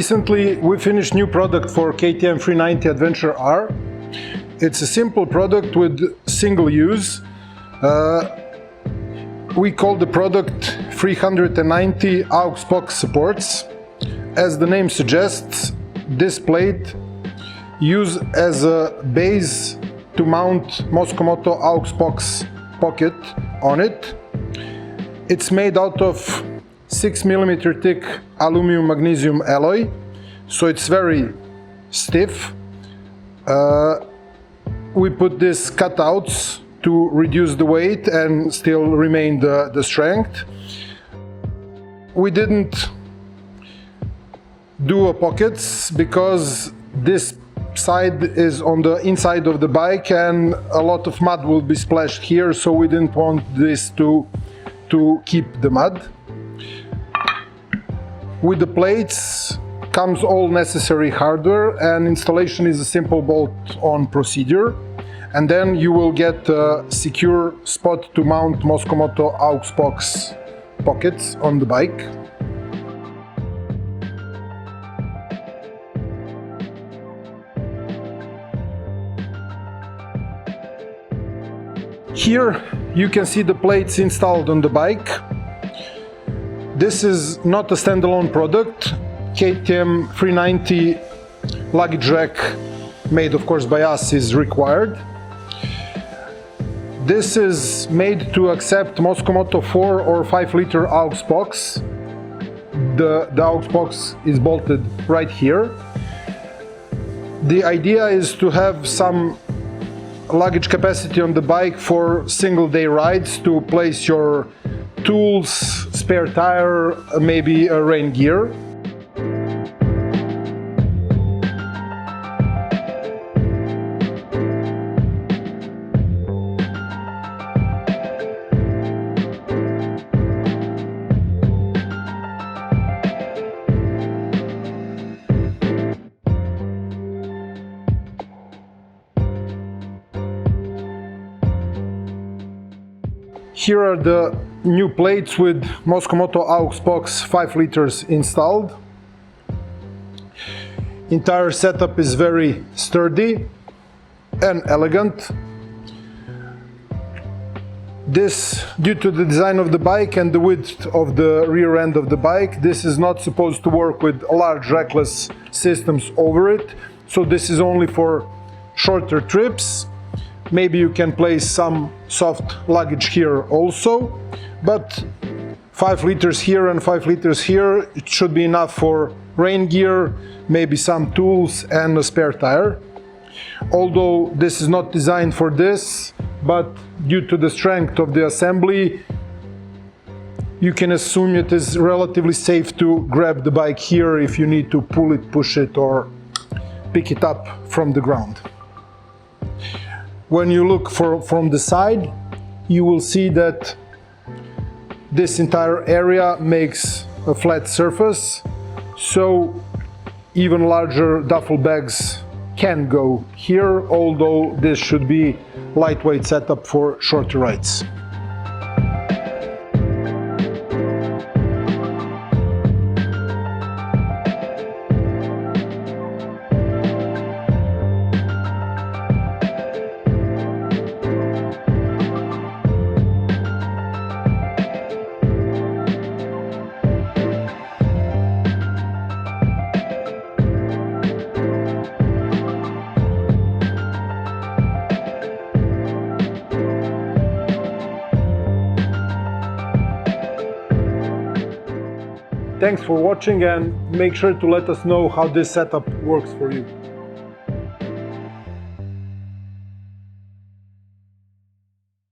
Recently we finished new product for KTM 390 Adventure R. It's a simple product with single use. We call the product 390 AuxPox Supports. As the name suggests, this plate used as a base to mount Mosko Moto AuxPox pocket on it. It's made out of 6mm thick aluminum-magnesium alloy, so it's very stiff. We put these cutouts to reduce the weight and still remain the strength. We didn't do pockets because this side is on the inside of the bike and a lot of mud will be splashed here, so we didn't want this to keep the mud. With the plates comes all necessary hardware, and installation is a simple bolt-on procedure. And then you will get a secure spot to mount Mosko Moto AuxPox pockets on the bike. Here you can see the plates installed on the bike. This is not a standalone product. KTM 390 luggage rack, made of course by us, is required. This is made to accept Mosko Moto 4 or 5-liter AuxPox. The AuxPox is bolted right here. The idea is to have some luggage capacity on the bike for single-day rides, to place your tools, spare tire, maybe a rain gear. Here are the new plates with Mosko Moto AuxPox 5 liters installed. Entire setup is very sturdy and elegant. This, due to the design of the bike and the width of the rear end of the bike, this is not supposed to work with large rackless systems over it. So this is only for shorter trips. Maybe you can place some soft luggage here also, but 5 liters here and 5 liters here, it should be enough for rain gear, maybe some tools and a spare tire. Although this is not designed for this, but due to the strength of the assembly, you can assume it is relatively safe to grab the bike here if you need to pull it, push it, or pick it up from the ground. When you look from the side, you will see that this entire area makes a flat surface, so even larger duffel bags can go here, although this should be lightweight setup for shorter rides. Thanks for watching, and make sure to let us know how this setup works for you.